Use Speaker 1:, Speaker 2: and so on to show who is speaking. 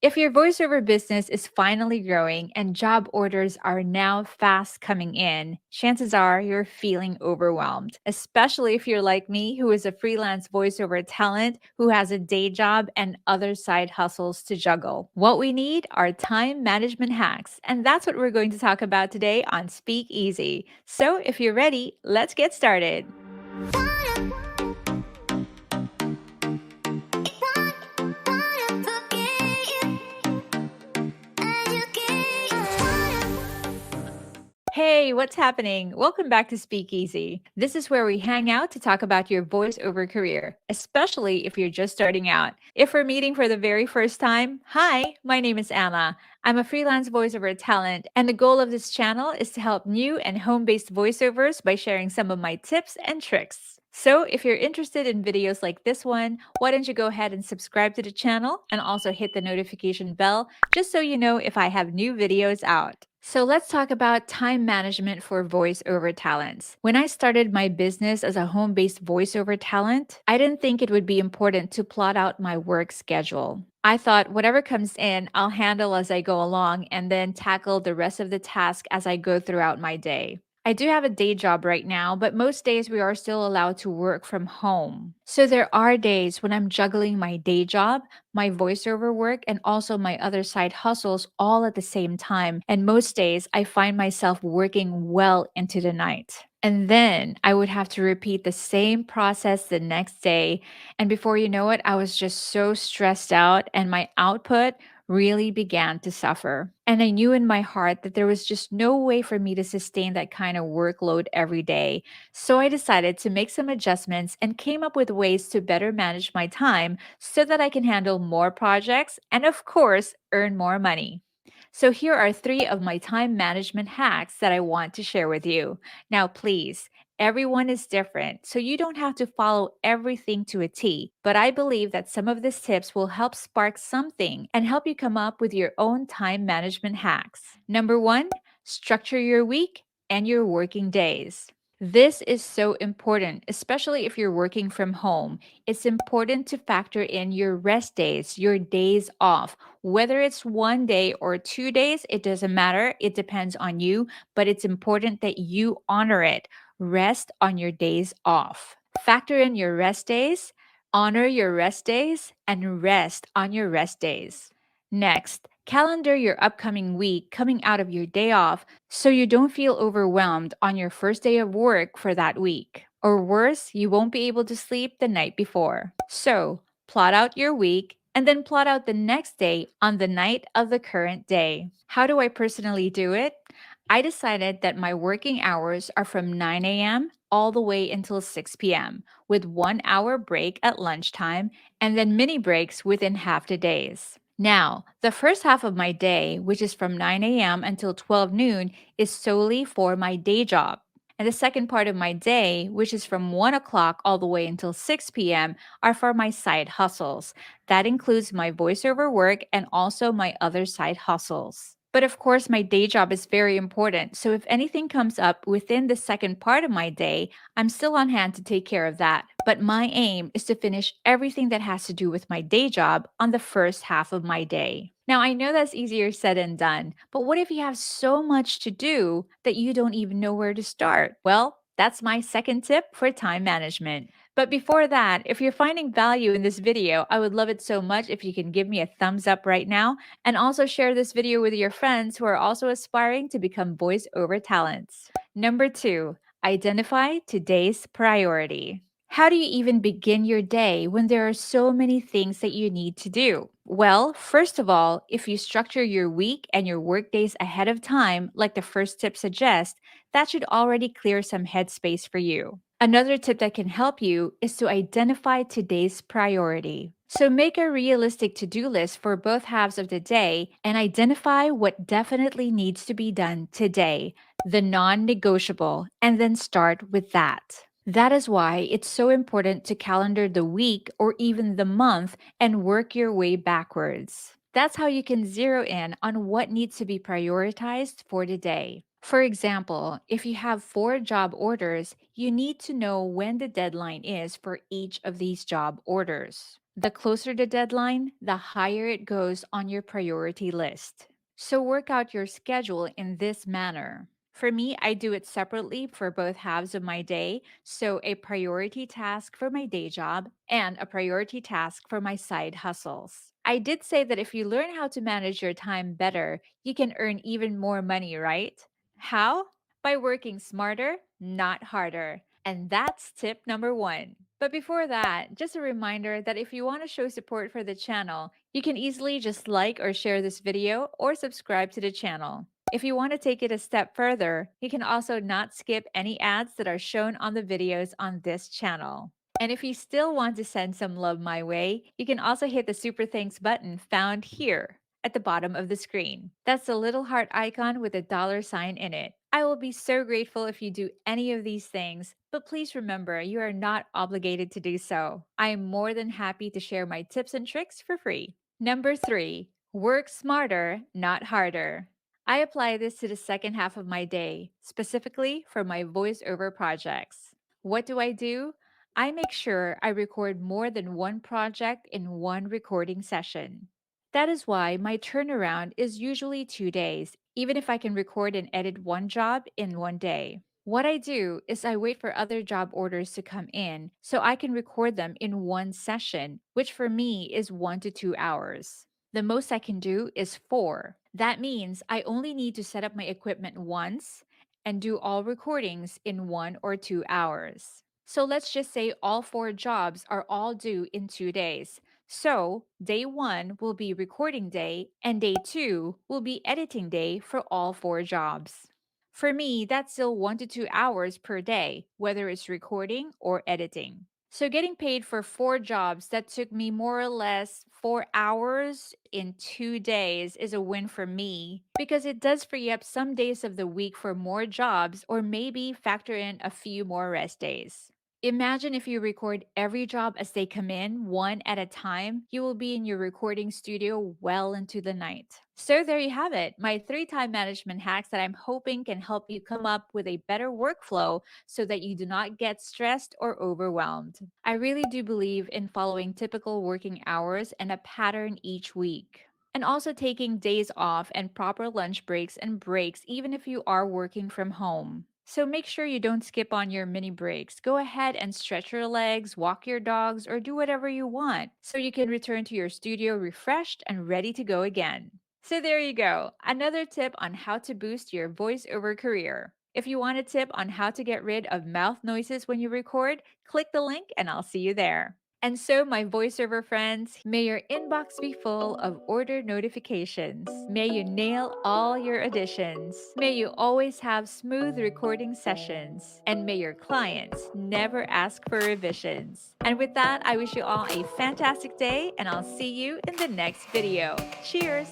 Speaker 1: If your voiceover business is finally growing and job orders are now fast coming in, chances are you're feeling overwhelmed, especially if you're like me, who is a freelance voiceover talent who has a day job and other side hustles to juggle. What we need are time management hacks, and that's what we're going to talk about today on Speak Easy. So if you're ready, let's get started. Hey, what's happening? Welcome back to Speakeasy. This is where we hang out to talk about your voiceover career, especially if you're just starting out. If we're meeting for the very first time, hi, my name is Anna. I'm a freelance voiceover talent, and the goal of this channel is to help new and home based voiceovers by sharing some of my tips and tricks. So, if you're interested in videos like this one, why don't you go ahead and subscribe to the channel and also hit the notification bell just so you know if I have new videos out. So let's talk about time management for voiceover talents. When I started my business as a home based voiceover talent, I didn't think it would be important to plot out my work schedule. I thought whatever comes in, I'll handle as I go along and then tackle the rest of the task as I go throughout my day. I do have a day job right now, but most days we are still allowed to work from home. So there are days when I'm juggling my day job, my voiceover work, and also my other side hustles all at the same time. And most days I find myself working well into the night. And then I would have to repeat the same process the next day. And before you know it, I was just so stressed out, and my output really began to suffer. And I knew in my heart that there was just no way for me to sustain that kind of workload every day. So I decided to make some adjustments and came up with ways to better manage my time so that I can handle more projects and, of course, earn more money. So here are three of my time management hacks that I want to share with you. Now, please, everyone is different, so you don't have to follow everything to a T, but I believe that some of these tips will help spark something and help you come up with your own time management hacks. Number one, structure your week and your working days. This is so important, especially if you're working from home. It's important to factor in your rest days, your days off. Whether it's 1 day or 2 days, it doesn't matter. It depends on you, but it's important that you honor it. Rest on your days off. Factor in your rest days, honor your rest days, and rest on your rest days. Next, calendar your upcoming week coming out of your day off so you don't feel overwhelmed on your first day of work for that week. Or worse, you won't be able to sleep the night before. So, plot out your week and then plot out the next day on the night of the current day. How do I personally do it? I decided that my working hours are from 9 a.m. all the way until 6 p.m., with 1 hour break at lunchtime and then mini breaks within half the days. Now, the first half of my day, which is from 9 a.m. until 12 noon, is solely for my day job. And the second part of my day, which is from 1 o'clock all the way until 6 p.m., are for my side hustles. That includes my voiceover work and also my other side hustles. But of course, my day job is very important. So if anything comes up within the second part of my day, I'm still on hand to take care of that. But my aim is to finish everything that has to do with my day job on the first half of my day. Now, I know that's easier said than done, but what if you have so much to do that you don't even know where to start? Well, that's my second tip for time management. But before that, if you're finding value in this video, I would love it so much if you can give me a thumbs up right now and also share this video with your friends who are also aspiring to become voiceover talents. Number two, identify today's priority. How do you even begin your day when there are so many things that you need to do? Well, first of all, if you structure your week and your work days ahead of time, like the first tip suggests, that should already clear some headspace for you. Another tip that can help you is to identify today's priority. So make a realistic to do list for both halves of the day and identify what definitely needs to be done today, the non negotiable, and then start with that. That is why it's so important to calendar the week or even the month and work your way backwards. That's how you can zero in on what needs to be prioritized for the day. For example, if you have 4 job orders, you need to know when the deadline is for each of these job orders. The closer the deadline, the higher it goes on your priority list. So work out your schedule in this manner. For me, I do it separately for both halves of my day. So a priority task for my day job and a priority task for my side hustles. I did say that if you learn how to manage your time better, you can earn even more money, right? How? By working smarter, not harder. And that's tip number one. But before that, just a reminder that if you want to show support for the channel, you can easily just like or share this video or subscribe to the channel. If you want to take it a step further, you can also not skip any ads that are shown on the videos on this channel. And if you still want to send some love my way, you can also hit the super thanks button found here at the bottom of the screen. That's the little heart icon with a dollar sign in it. I will be so grateful if you do any of these things, but please remember you are not obligated to do so. I am more than happy to share my tips and tricks for free. Number three, work smarter, not harder. I apply this to the second half of my day, specifically for my voiceover projects. What do? I make sure I record more than one project in one recording session. That is why my turnaround is usually 2 days, even if I can record and edit one job in one day. What I do is I wait for other job orders to come in so I can record them in one session, which for me is 1 to 2 hours. The most I can do is four. That means I only need to set up my equipment once and do all recordings in 1 or 2 hours. So let's just say all four jobs are all due in 2 days. So, day one will be recording day, and day two will be editing day for all four jobs. For me, that's still 1 to 2 hours per day, whether it's recording or editing. So, getting paid for four jobs that took me more or less 4 hours in 2 days is a win for me because it does free up some days of the week for more jobs or maybe factor in a few more rest days. Imagine if you record every job as they come in, one at a time, you will be in your recording studio well into the night. So, there you have it, my three time management hacks that I'm hoping can help you come up with a better workflow so that you do not get stressed or overwhelmed. I really do believe in following typical working hours and a pattern each week. And also taking days off and proper lunch breaks and breaks, even if you are working from home. So make sure you don't skip on your mini breaks. Go ahead and stretch your legs, walk your dogs, or do whatever you want so you can return to your studio refreshed and ready to go again. So there you go, another tip on how to boost your voiceover career. If you want a tip on how to get rid of mouth noises when you record, click the link and I'll see you there. And so, my voiceover friends, may your inbox be full of order notifications. May you nail all your auditions. May you always have smooth recording sessions. And may your clients never ask for revisions. And with that, I wish you all a fantastic day, and I'll see you in the next video. Cheers!